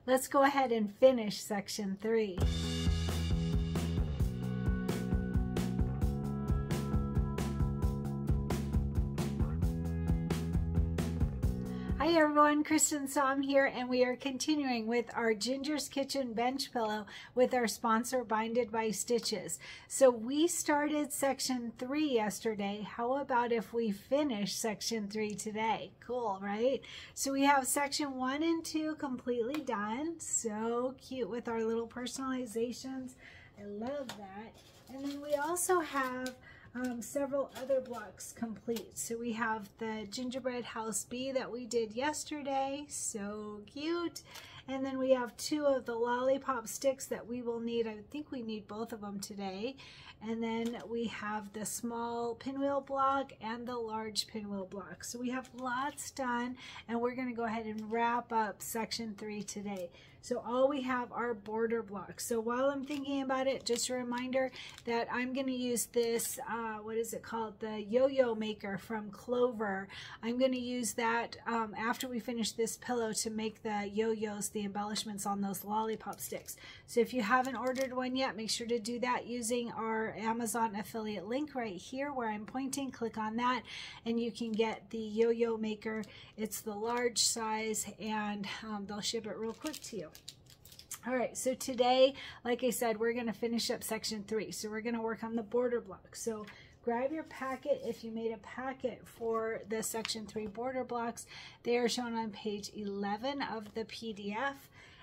let's go ahead and finish section 3. Hi everyone, Cristin here, and we are continuing with our Ginger's Kitchen bench pillow with our sponsor Binded by Stitches. So we started section 3 yesterday. How about if we finish section 3 today? Cool, right? So we have section 1 and 2 completely done. So cute with our little personalizations. I love that. And then we also have several other blocks complete. So we have the gingerbread house bee that we did yesterday, so cute. And then we have 2 of the lollipop sticks that we will need. I think we need both of them today. And then we have the small pinwheel block and the large pinwheel block. So we have lots done, and we're going to go ahead and wrap up section 3 today. So all we have are border blocks. So while I'm thinking about it, just a reminder that I'm going to use this, what is it called? The yo-yo maker from Clover. I'm going to use that after we finish this pillow to make the yo-yos, the embellishments on those lollipop sticks. So if you haven't ordered one yet, make sure to do that using our Amazon affiliate link right here where I'm pointing. Click on that and you can get the yo-yo maker. It's the large size, and they'll ship it real quick to you. All right, so today, like I said, we're going to finish up section 3. So we're going to work on the border blocks. So grab your packet. If you made a packet for the section 3 border blocks, they are shown on page 11 of the PDF.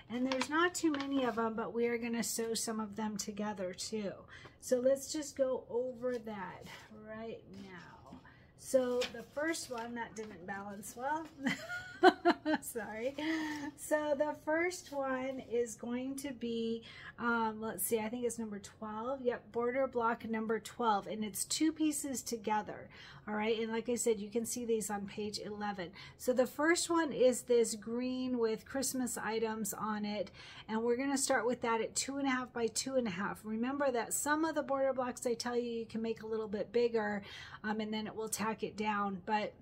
And there's not too many of them, but we are going to sew some of them together too. So let's just go over that right now. So the first one, that didn't balance well. Sorry. So the first one is going to be, let's see, I think it's number 12. Yep, border block number 12, and it's 2 pieces together. All right, and like I said, you can see these on page 11. So the first one is this green with Christmas items on it, and we're going to start with that at 2.5 by 2.5. Remember that some of the border blocks I tell you can make a little bit bigger, and then it will tack it down, but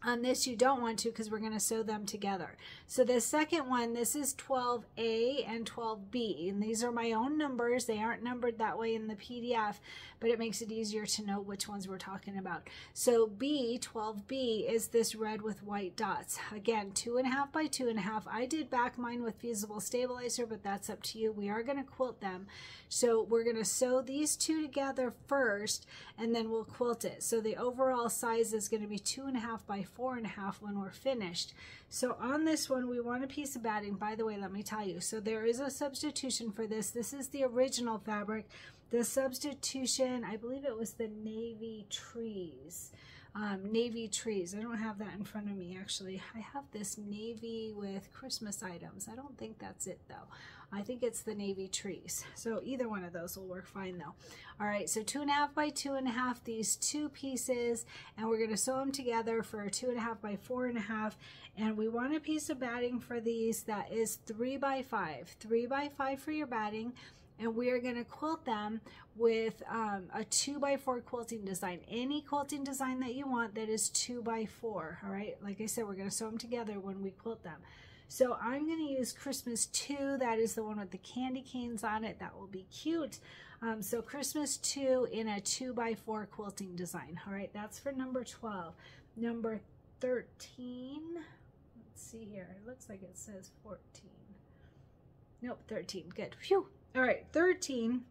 on this you don't want to, because we're going to sew them together. So the second one, this is 12A and 12B, and these are my own numbers. They aren't numbered that way in the PDF, but it makes it easier to know which ones we're talking about. So B, 12B, is this red with white dots. Again, 2.5 by 2.5. I did back mine with fusible stabilizer, but that's up to you. We are going to quilt them. So we're going to sew these 2 together first, and then we'll quilt it. So the overall size is going to be 2.5 by 4.5 when we're finished. So on this one, we want a piece of batting. By the way, let me tell you, so there is a substitution for this. This is the original fabric. The substitution, I believe it was the Navy Trees. Navy Trees. I don't have that in front of me actually. I have this navy with Christmas items. I don't think that's it though. I think it's the Navy Trees. So either one of those will work fine though. All right, so 2.5 by 2.5, these 2 pieces, and we're going to sew them together for 2.5 by 4.5. And we want a piece of batting for these that is 3 by 5. 3 by 5 for your batting. And we are going to quilt them with a 2 by 4 quilting design. Any quilting design that you want that is 2 by 4. All right, like I said, we're going to sew them together when we quilt them. So I'm going to use Christmas 2. That is the one with the candy canes on it. That will be cute. So Christmas 2 in a 2 by 4 quilting design. All right, that's for number 12. Number 13. Let's see here. It looks like it says 14. Nope, 13. Good. Phew. All right, 13,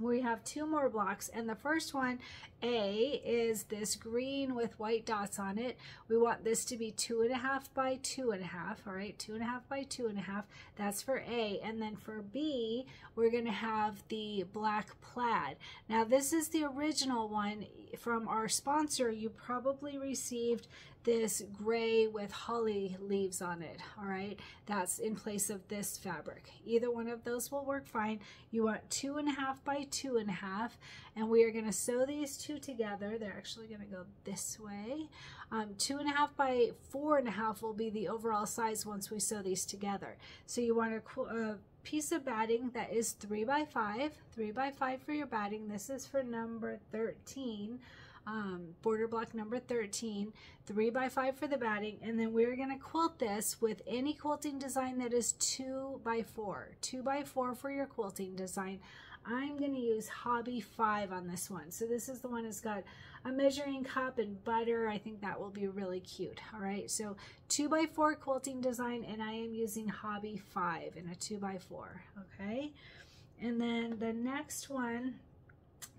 we have 2 more blocks, and the first one, A, is this green with white dots on it. We want this to be 2.5 by 2.5, all right, 2.5 by 2.5, that's for A. And then for B, we're gonna have the black plaid. Now this is the original one from our sponsor. You probably received this gray with holly leaves on it. All right, that's in place of this fabric. Either one of those will work fine. You want 2.5 by 2.5, and we are going to sew these 2 together. They're actually going to go this way. 2.5 by 4.5 will be the overall size once we sew these together. So you want a piece of batting that is 3 by 5. 3 by 5 for your batting. This is for number 13. border block number 13, 3x5 for the batting, and then we're going to quilt this with any quilting design that is 2x4. 2x4 for your quilting design. I'm going to use Hobby 5 on this one. So this is the one that's got a measuring cup and butter. I think that will be really cute. All right, so 2x4 quilting design, and I am using Hobby 5 in a 2x4. Okay, and then the next one,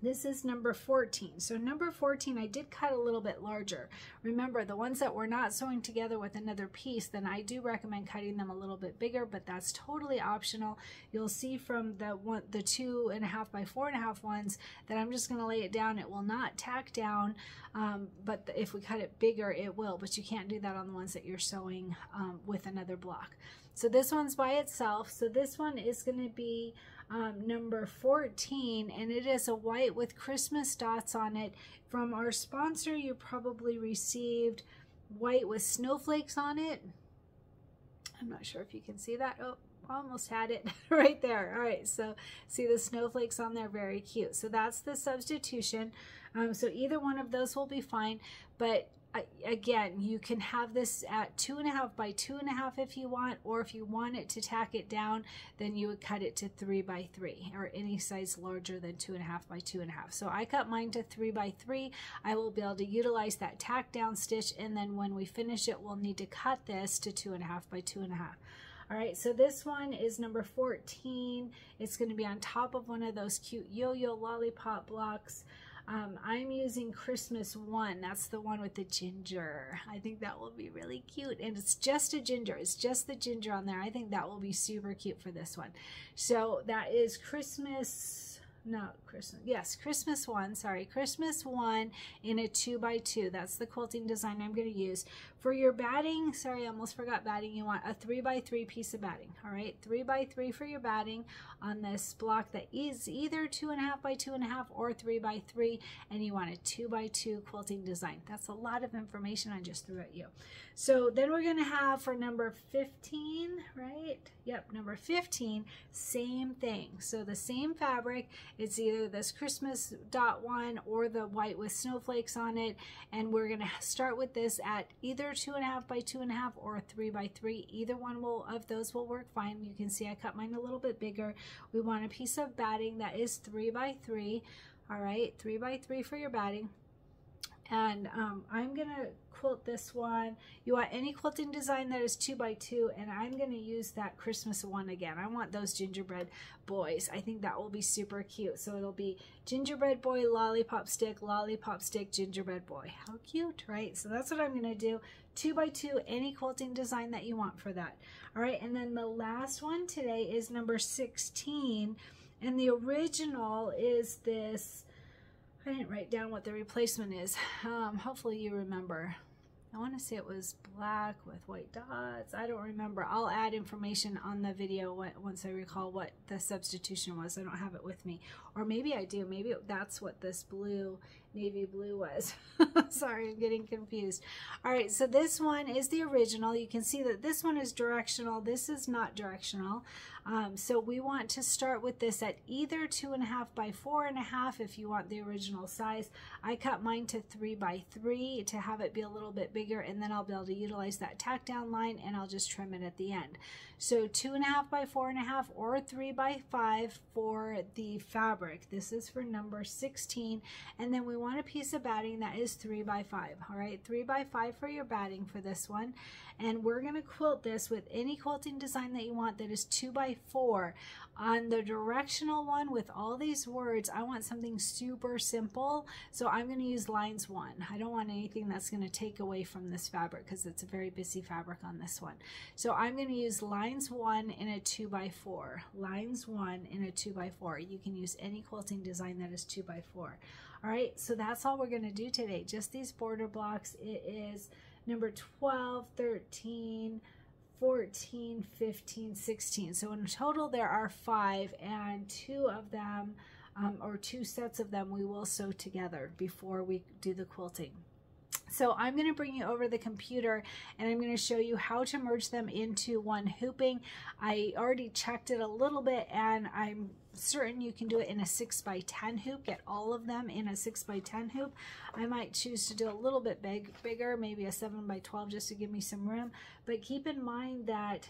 this is number 14. So number 14, I did cut a little bit larger. Remember, the ones that we're not sewing together with another piece, then I do recommend cutting them a little bit bigger, but that's totally optional. You'll see from the 2.5 by 4.5 ones that I'm just going to lay it down. It will not tack down, but if we cut it bigger, it will, but you can't do that on the ones that you're sewing with another block. So this one's by itself. So this one is going to be number 14, and it is a white with Christmas dots on it. From our sponsor, you probably received white with snowflakes on it. I'm not sure if you can see that. Oh, almost had it right there. All right, so see the snowflakes on there, very cute. So that's the substitution. So either one of those will be fine, but again, you can have this at 2.5 by 2.5 if you want, or if you want it to tack it down, then you would cut it to 3x3 or any size larger than 2.5 by 2.5. So I cut mine to 3x3. I will be able to utilize that tack down stitch, and then when we finish it, we'll need to cut this to 2.5 by 2.5. All right, so this one is number 14. It's going to be on top of one of those cute yo-yo lollipop blocks. I'm using Christmas 1. That's the one with the ginger. I think that will be really cute. And it's just a ginger. It's just the ginger on there. I think that will be super cute for this one. So that is Christmas... Yes, Christmas 1, sorry, Christmas 1 in a 2x2. That's the quilting design I'm going to use. For your batting, sorry, I almost forgot batting, you want a 3x3 piece of batting. All right, 3x3 for your batting on this block that is either 2.5 by 2.5 or 3x3, and you want a 2x2 quilting design. That's a lot of information I just threw at you. So then we're going to have for number 15, right? Yep, number 15, same thing. So the same fabric. It's either this Christmas dot one or the white with snowflakes on it, and we're going to start with this at either 2.5 by 2.5 or 3x3. Either one of those will work fine. You can see I cut mine a little bit bigger. We want a piece of batting that is 3x3. All right, 3x3 for your batting. And I'm going to quilt this one. You want any quilting design that is 2x2, and I'm going to use that Christmas 1 again. I want those gingerbread boys. I think that will be super cute. So it'll be gingerbread boy, lollipop stick, gingerbread boy. How cute, right? So that's what I'm going to do. 2x2, any quilting design that you want for that. All right, and then the last one today is number 16, and the original is this. I didn't write down what the replacement is. Hopefully you remember. I want to say it was black with white dots. I don't remember. I'll add information on the video once I recall what the substitution was. I don't have it with me. Or maybe I do. Maybe that's what this blue, navy blue was. Sorry, I'm getting confused. All right, so this one is the original. You can see that this one is directional. This is not directional. So we want to start with this at either 2.5 by 4.5 if you want the original size. I cut mine to 3x3 to have it be a little bit bigger, and then I'll be able to utilize that tack down line, and I'll just trim it at the end. So 2.5 by 4.5 or 3x5 for the fabric. This is for number 16, and then we want a piece of batting that is 3x5. All right, 3x5 for your batting for this one, and we're going to quilt this with any quilting design that you want that is 2x4. On the directional one with all these words, I want something super simple, so I'm going to use lines 1. I don't want anything that's going to take away from this fabric because it's a very busy fabric on this one. So I'm going to use lines 1 in a 2x4. Lines 1 in a 2x4. You can use any quilting design that is 2x4. All right, so that's all we're going to do today. Just these border blocks. It is number 12, 13, 14, 15, 16. So in total there are 5, and 2 of them, or 2 sets of them, we will sew together before we do the quilting. So I'm going to bring you over the computer and I'm going to show you how to merge them into one hooping. I already checked it a little bit and I'm certain you can do it in a 6x10 hoop, get all of them in a 6x10 hoop. I might choose to do a little bit bigger, maybe a 7x12 just to give me some room. But keep in mind that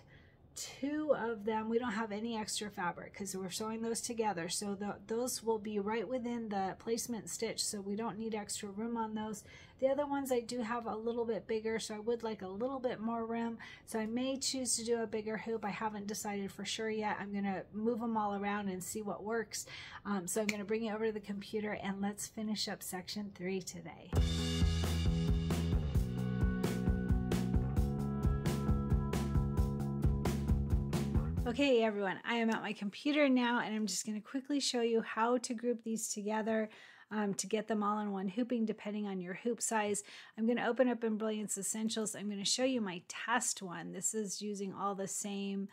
2 of them, we don't have any extra fabric because we're sewing those together. So those will be right within the placement stitch, so we don't need extra room on those. The other ones I do have a little bit bigger, so I would like a little bit more room. So I may choose to do a bigger hoop. I haven't decided for sure yet. I'm going to move them all around and see what works. So I'm going to bring it over to the computer and let's finish up section 3 today. Okay everyone, I am at my computer now and I'm just going to quickly show you how to group these together to get them all in one hooping depending on your hoop size. I'm going to open up Embellishment Essentials. I'm going to show you my test one. This is using all the same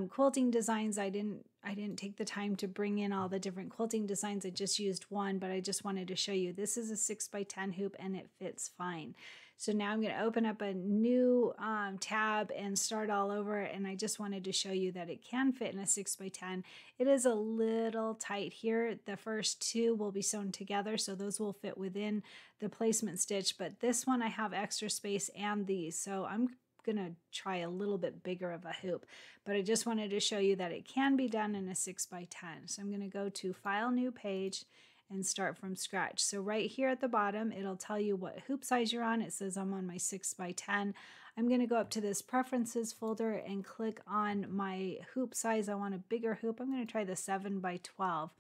quilting designs. I didn't take the time to bring in all the different quilting designs. I just used one, but I just wanted to show you this is a 6x10 hoop and it fits fine. So now I'm going to open up a new tab and start all over, and I just wanted to show you that it can fit in a 6x10. It is a little tight here. The first 2 will be sewn together, so those will fit within the placement stitch, but this one I have extra space and these, so I'm gonna try a little bit bigger of a hoop, but I just wanted to show you that it can be done in a 6x10. So I'm gonna go to File, New Page, and start from scratch. So right here at the bottom, it'll tell you what hoop size you're on. It says I'm on my 6x10. I'm gonna go up to this Preferences folder and click on my hoop size. I want a bigger hoop. I'm gonna try the 7x12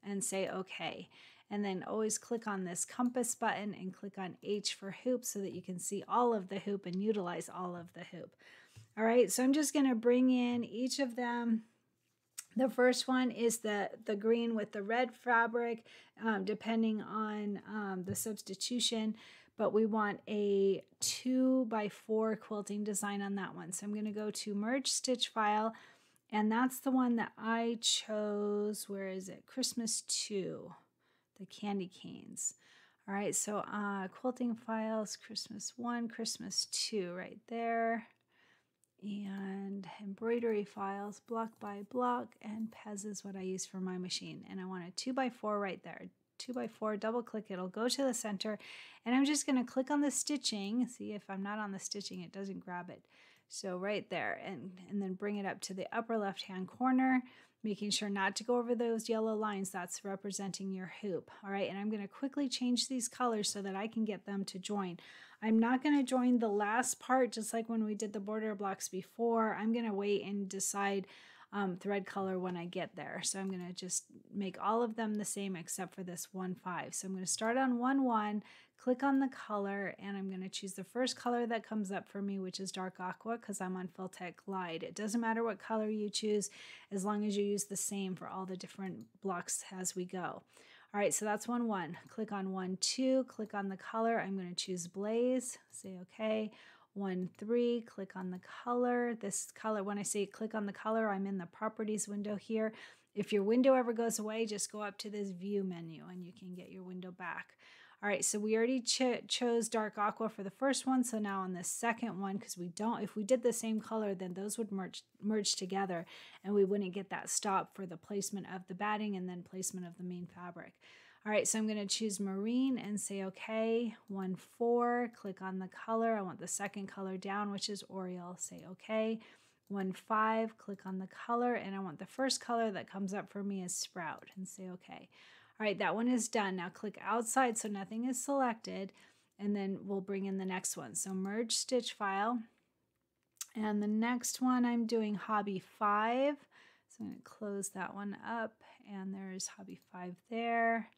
and say okay. And then always click on this compass button and click on H for hoop so that you can see all of the hoop and utilize all of the hoop. All right, so I'm just gonna bring in each of them. The first one is the green with the red fabric, depending on the substitution, but we want a 2x4 quilting design on that one. So I'm gonna go to Merge Stitch File, and that's the one that I chose. Where is it? Christmas 2. The candy canes. All right, so quilting files, Christmas 1, Christmas 2 right there. And embroidery files, block by block, and Pez is what I use for my machine. And I want a 2x4 right there. 2x4, double click, it'll go to the center. And I'm just gonna click on the stitching. See, if I'm not on the stitching, it doesn't grab it. So right there, and then bring it up to the upper left-hand corner, making sure not to go over those yellow lines. That's representing your hoop. All right, and I'm going to quickly change these colors so that I can get them to join. I'm not going to join the last part just like when we did the border blocks before. I'm going to wait and decide thread color when I get there. So I'm going to just make all of them the same except for this 1-5. So I'm going to start on 1-1, click on the color, and I'm going to choose the first color that comes up for me, which is dark aqua, because I'm on Fil-Tec Glide. It doesn't matter what color you choose as long as you use the same for all the different blocks as we go. All right, so that's 1-1. Click on 1-2, click on the color. I'm going to choose Blaze, say okay. 1-3, click on the color. This color, when I say click on the color, I'm in the properties window here. If your window ever goes away, just go up to this view menu and you can get your window back. All right, so we already chose dark aqua for the first one. So now on the second one, because if we did the same color, then those would merge together and we wouldn't get that stop for the placement of the batting and then placement of the main fabric. All right, so I'm gonna choose Marine and say okay. 1-4, click on the color. I want the second color down, which is Oriole, say okay. 1-5, click on the color, and I want the first color that comes up for me is Sprout, and say okay. All right, that one is done. Now click outside so nothing is selected, and then we'll bring in the next one. So merge stitch file, and the next one I'm doing hobby 5. So I'm gonna close that one up, and there's hobby 5 there.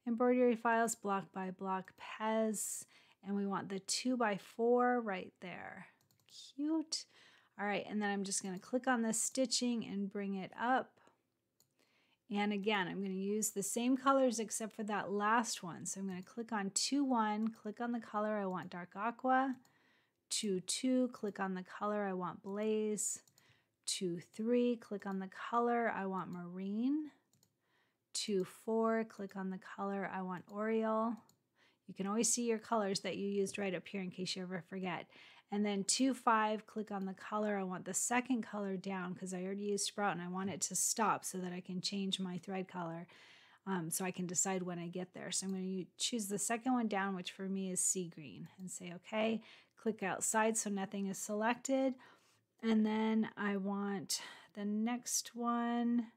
Embroidery files, block by block, Pez, and we want the 2x4 right there. Cute. All right, and then I'm just gonna click on the stitching and bring it up. And again, I'm gonna use the same colors except for that last one. So I'm gonna click on 2-1, click on the color, I want dark aqua. 2-2, click on the color, I want Blaze. 2-3, click on the color, I want Marine. 2-4, click on the color, I want Oriole. You can always see your colors that you used right up here in case you ever forget. And then 2-5, click on the color. I want the second color down because I already used Sprout and I want it to stop so that I can change my thread color so I can decide when I get there. So I'm going to choose the second one down, which for me is sea green, and say okay. Click outside so nothing is selected. And then I want the next one.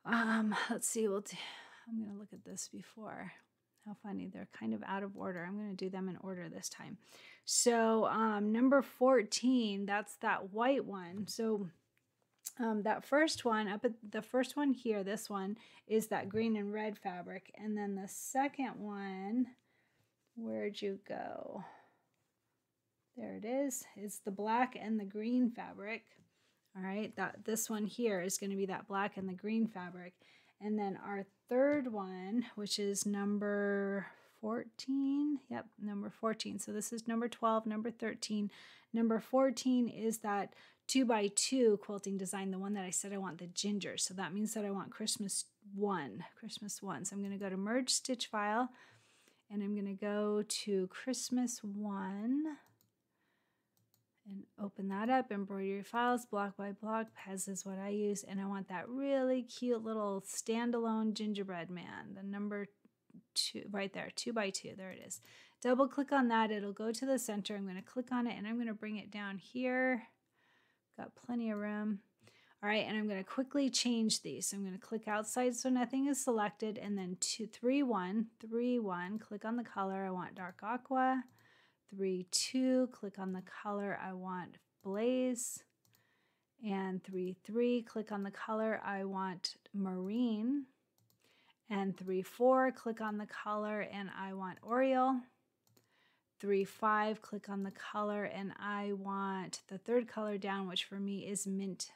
Let's see. I'm going to look at this before. How funny. They're kind of out of order. I'm going to do them in order this time. So number 14, that's that white one. So that first one, up at the first one here, this one is that green and red fabric. And then the second one, where'd you go? There it is. It's the black and the green fabric. All right, this one here is going to be that black and the green fabric. And then our third one, which is number 14. Yep, number 14. So this is number 12, number 13. Number 14 is that 2x2 quilting design, the one that I said I want the ginger. So that means that I want Christmas 1. So I'm going to go to Merge Stitch File, and I'm going to go to Christmas 1. And open that up, embroidery files, block by block, Pez is what I use, and I want that really cute little standalone gingerbread man, the number 2, right there, 2x2, there it is. Double click on that, it'll go to the center. I'm going to click on it and I'm going to bring it down here. Got plenty of room. All right, and I'm going to quickly change these. So I'm going to click outside so nothing is selected, and then 3, 1, click on the color. I want dark aqua. 3, 2, click on the color, I want blaze. And 3, 3, click on the color, I want marine. And 3, 4, click on the color and I want Oriole. 3, 5, click on the color and I want the third color down, which for me is mint.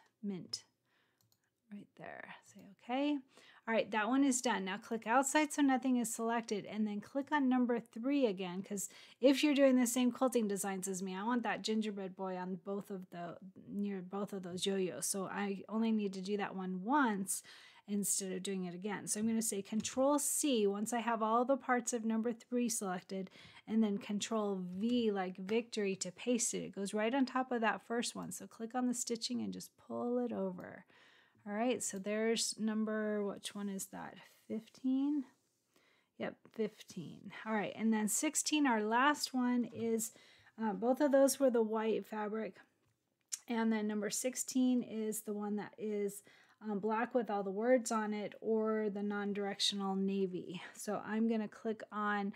Right there, say okay. All right, that one is done. Now click outside so nothing is selected, and then click on number 3 again, because if you're doing the same quilting designs as me, I want that gingerbread boy on near both of those yo-yos. So I only need to do that one once instead of doing it again. So I'm going to say Control C once I have all the parts of number 3 selected, and then Control V like victory to paste it. It goes right on top of that first one. So click on the stitching and just pull it over. All right, so there's number, which one is that? 15? Yep, 15. All right, and then 16, our last one is, both of those were the white fabric. And then number 16 is the one that is black with all the words on it, or the non-directional navy. So I'm going to click on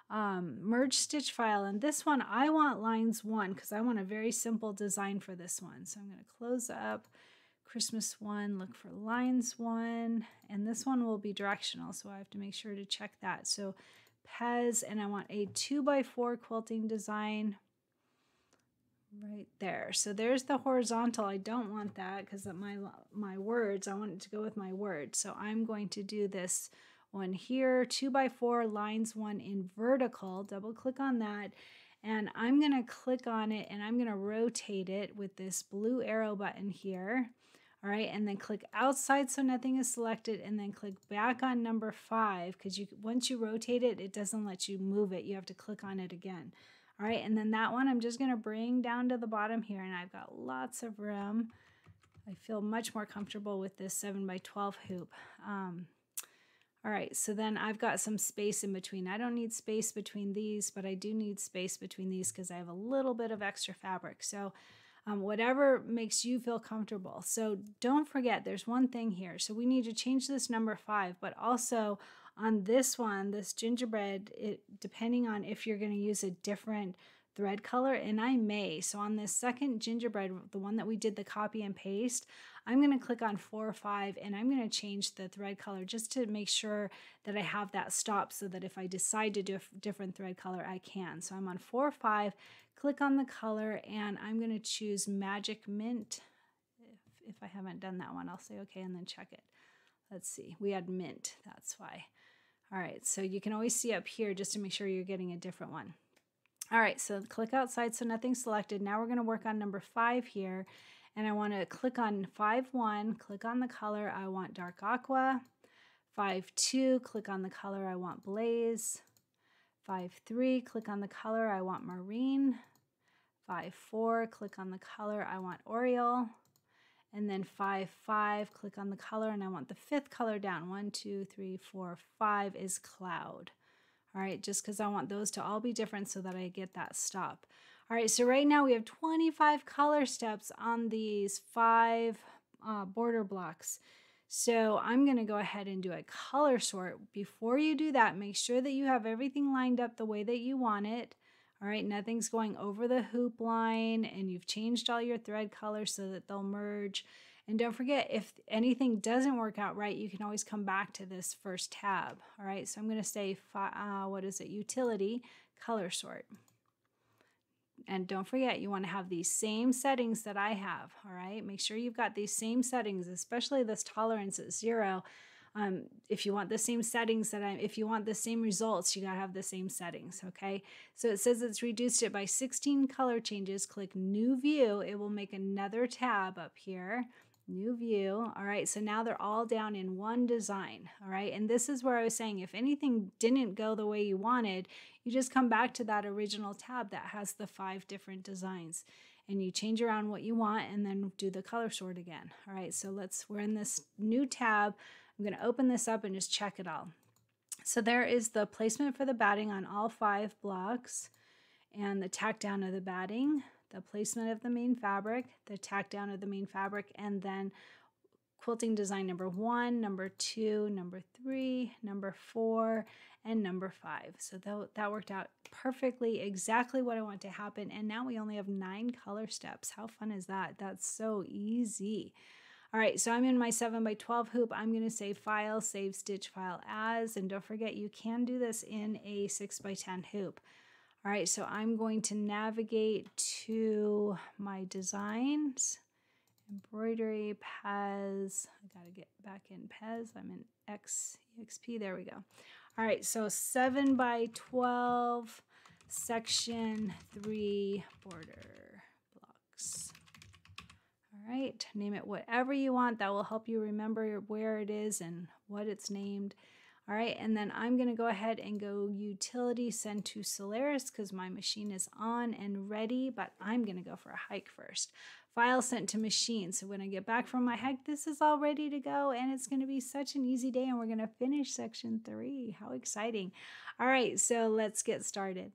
Merge Stitch File. And this one, I want lines 1 because I want a very simple design for this one. So I'm going to close up Christmas 1, look for lines 1, and this one will be directional, so I have to make sure to check that. So Pez, and I want a 2x4 quilting design right there. So there's the horizontal. I don't want that because of my words. I want it to go with my words. So I'm going to do this one here, 2x4 lines 1 in vertical. Double click on that. And I'm going to click on it and I'm going to rotate it with this blue arrow button here. All right, and then click outside so nothing is selected, and then click back on number 5 because once you rotate it, it doesn't let you move it. You have to click on it again. All right, and then that one I'm just going to bring down to the bottom here, and I've got lots of room. I feel much more comfortable with this 7x12 hoop. All right, so then I've got some space in between. I don't need space between these, but I do need space between these because I have a little bit of extra fabric. So whatever makes you feel comfortable. So don't forget, there's one thing here. So we need to change this number 5, but also on this one, this gingerbread, depending on if you're going to use a different thread color, and I may. So on this second gingerbread, the one that we did the copy and paste, I'm going to click on 4 or 5 and I'm going to change the thread color just to make sure that I have that stop so that if I decide to do a different thread color, I can. So I'm on 4 or 5, click on the color, and I'm going to choose Magic Mint. If I haven't done that one, I'll say okay and then check it. Let's see, we had mint, that's why. All right, so you can always see up here just to make sure you're getting a different one. All right, so click outside so nothing's selected. Now we're going to work on number 5 here. And I want to click on 5-1, click on the color, I want dark aqua. 5-2, click on the color, I want blaze. 5-3, click on the color, I want Marine. 5-4, click on the color, I want Oriole. And then 5-5, click on the color, and I want the 5th color down. 1, 2, 3, 4, 5 is Cloud. All right, just because I want those to all be different so that I get that stop. All right, so right now we have 25 color steps on these 5 border blocks. So I'm going to go ahead and do a color sort. Before you do that, make sure that you have everything lined up the way that you want it. All right, nothing's going over the hoop line, and you've changed all your thread colors so that they'll merge. And don't forget, if anything doesn't work out right, you can always come back to this first tab. All right, so I'm going to say, Utility, color sort. And don't forget, you want to have these same settings that I have. All right, make sure you've got these same settings, especially this tolerance at 0. If you want the same settings if you want the same results, you gotta have the same settings, okay? So it says it's reduced it by 16 color changes. Click New View. It will make another tab up here. New View. All right, so now they're all down in one design, all right? And this is where I was saying, if anything didn't go the way you wanted, you just come back to that original tab that has the 5 different designs, and you change around what you want and then do the color sort again. All right, so we're in this new tab. I'm going to open this up and just check it all. So there is the placement for the batting on all 5 blocks, and the tack down of the batting, the placement of the main fabric, the tack down of the main fabric, and then quilting design number 1, number 2, number 3, number 4, and number 5. So that worked out perfectly, exactly what I want to happen. And now we only have 9 color steps. How fun is that? That's so easy. All right, so I'm in my 7x12 hoop. I'm going to say File, Save Stitch File As, and don't forget you can do this in a 6x10 hoop. All right, so I'm going to navigate to my designs, embroidery, Pez. I got to get back in Pez. I'm in EXP. There we go. All right, so 7x12, section 3 border blocks. All right, name it whatever you want. That will help you remember where it is and what it's named. All right, and then I'm going to go ahead and go Utility, Send to Solaris, because my machine is on and ready, but I'm going to go for a hike first. File, Sent to Machine. So when I get back from my hike, this is all ready to go, and it's going to be such an easy day, and we're going to finish section 3. How exciting. All right, so let's get started.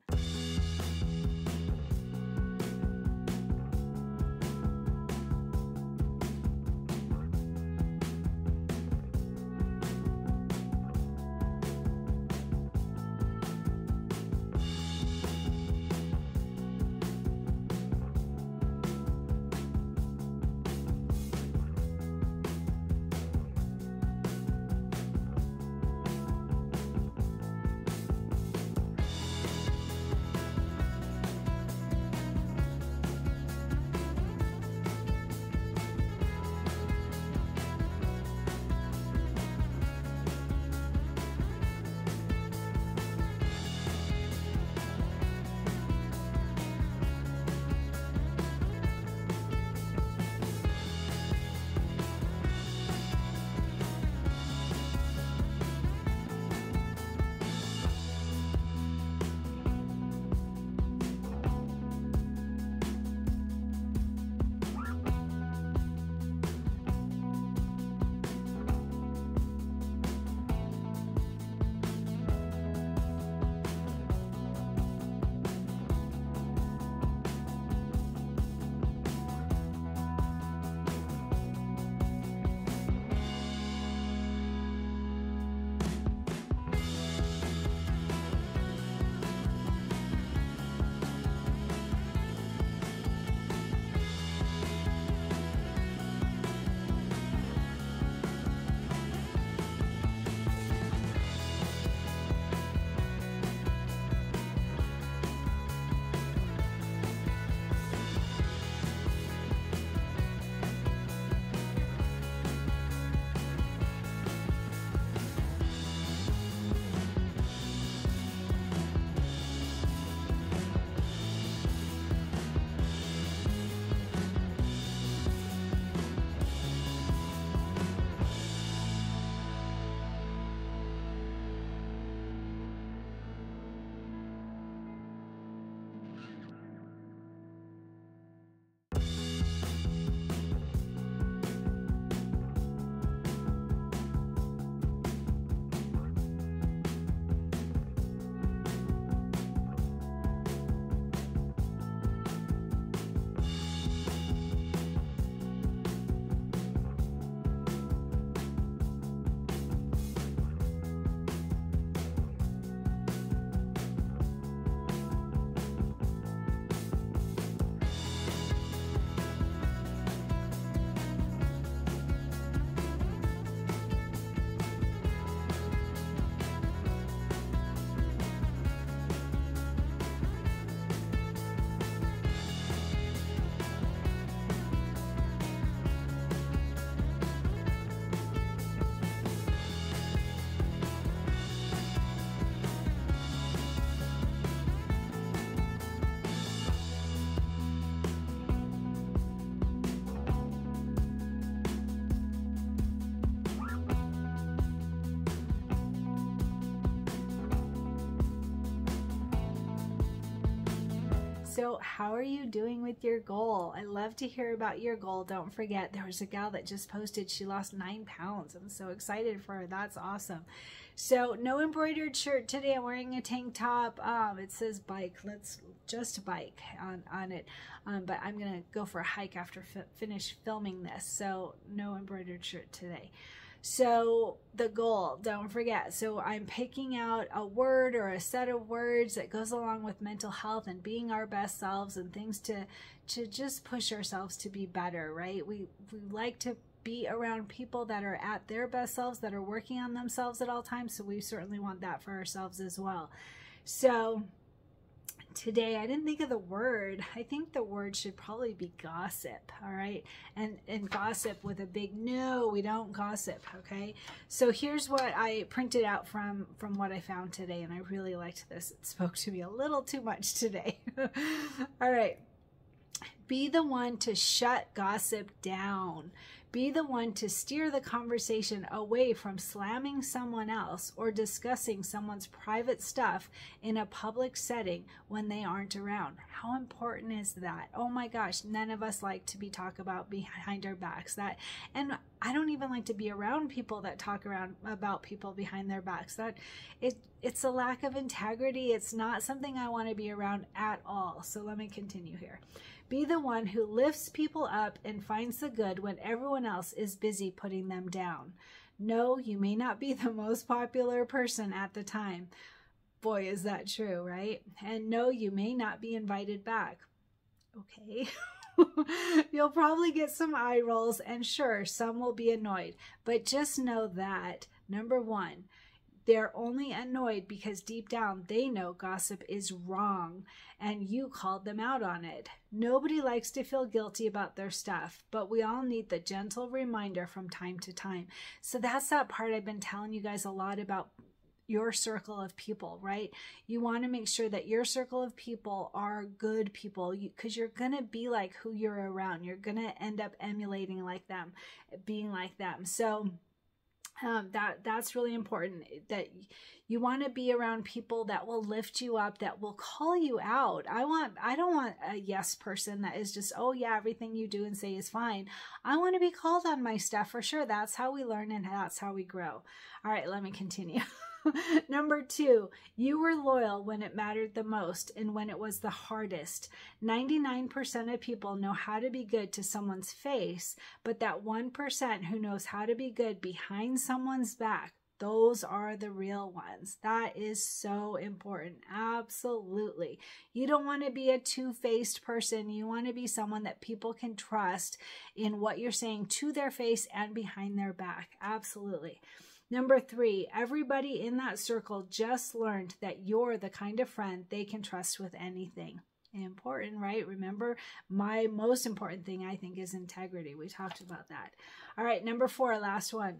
So how are you doing with your goal? I love to hear about your goal. Don't forget, there was a gal that just posted she lost 9 pounds. I'm so excited for her. That's awesome. So no embroidered shirt today. I'm wearing a tank top. It says bike. Let's just bike on it. But I'm going to go for a hike after finish filming this. So no embroidered shirt today. So the goal, don't forget. So I'm picking out a word or a set of words that goes along with mental health and being our best selves and things to just push ourselves to be better, right? We like to be around people that are at their best selves, that are working on themselves at all times. So we certainly want that for ourselves as well. So today, I didn't think of the word. I think the word should probably be gossip, all right? And gossip with a big no, we don't gossip, okay? So here's what I printed out from what I found today, and I really liked this. It spoke to me a little too much today. All right. Be the one to shut gossip down. Be the one to steer the conversation away from slamming someone else or discussing someone's private stuff in a public setting when they aren't around. How important is that? Oh my gosh, none of us like to be talked about behind our backs. And I don't even like to be around people that talk about people behind their backs. It's a lack of integrity. It's not something I want to be around at all. So let me continue here. Be the one who lifts people up and finds the good when everyone else is busy putting them down. No, you may not be the most popular person at the time. Boy, is that true, right? And no, you may not be invited back. Okay. You'll probably get some eye rolls, and sure, some will be annoyed. But just know that, number one, they're only annoyed because deep down they know gossip is wrong and you called them out on it. Nobody likes to feel guilty about their stuff, but we all need the gentle reminder from time to time. So that's that part I've been telling you guys a lot about, your circle of people, right? You want to make sure that your circle of people are good people, because you're going to be like who you're around. You're going to end up emulating like them, being like them. So that's really important, that you want to be around people that will lift you up, that will call you out. I don't want a yes person that is just, oh yeah, everything you do and say is fine. I want to be called on my stuff for sure. That's how we learn and that's how we grow. All right, let me continue. Number 2, you were loyal when it mattered the most and when it was the hardest. 99% of people know how to be good to someone's face, but that 1% who knows how to be good behind someone's back, those are the real ones. That is so important. Absolutely. You don't want to be a two-faced person. You want to be someone that people can trust in what you're saying to their face and behind their back. Absolutely. Number 3, everybody in that circle just learned that you're the kind of friend they can trust with anything. Important, right? Remember, my most important thing, I think, is integrity. We talked about that. All right, number 4, last one.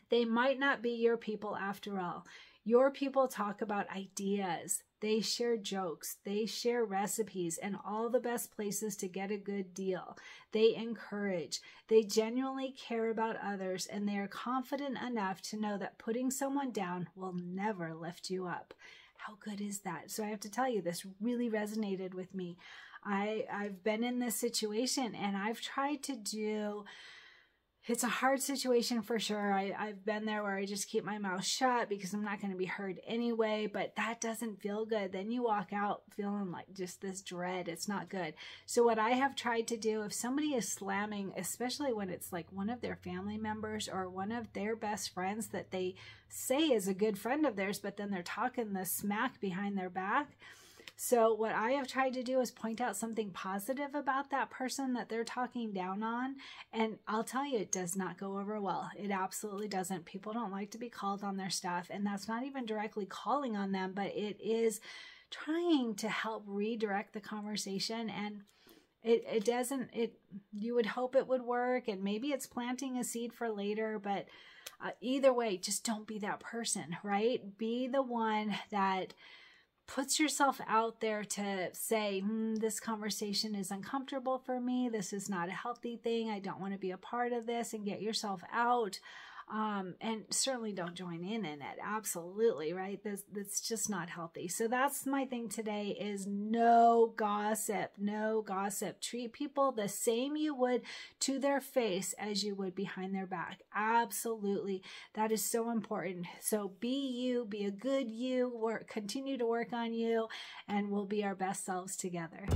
They might not be your people after all. Your people talk about ideas. They share jokes. They share recipes and all the best places to get a good deal. They encourage. They genuinely care about others, and they are confident enough to know that putting someone down will never lift you up. How good is that? So I have to tell you, this really resonated with me. I've been in this situation, and I've tried to do... It's a hard situation for sure. I've been there where I just keep my mouth shut because I'm not going to be heard anyway, but that doesn't feel good. Then you walk out feeling like just this dread. It's not good. So what I have tried to do, if somebody is slamming, especially when it's like one of their family members or one of their best friends that they say is a good friend of theirs, but then they're talking the smack behind their back. So what I have tried to do is point out something positive about that person that they're talking down on. And I'll tell you, it does not go over well. It absolutely doesn't. People don't like to be called on their stuff. And that's not even directly calling on them, but it is trying to help redirect the conversation. And it doesn't, you would hope it would work. And maybe it's planting a seed for later, but either way, just don't be that person, right? Be the one that puts yourself out there to say, this conversation is uncomfortable for me. This is not a healthy thing. I don't want to be a part of this, and get yourself out. and certainly don't join in it. Absolutely, right? That's just not healthy. So that's my thing today is no gossip, no gossip. Treat people the same you would to their face as you would behind their back. Absolutely. That is so important. So be you, be a good you, continue to work on you, and we'll be our best selves together.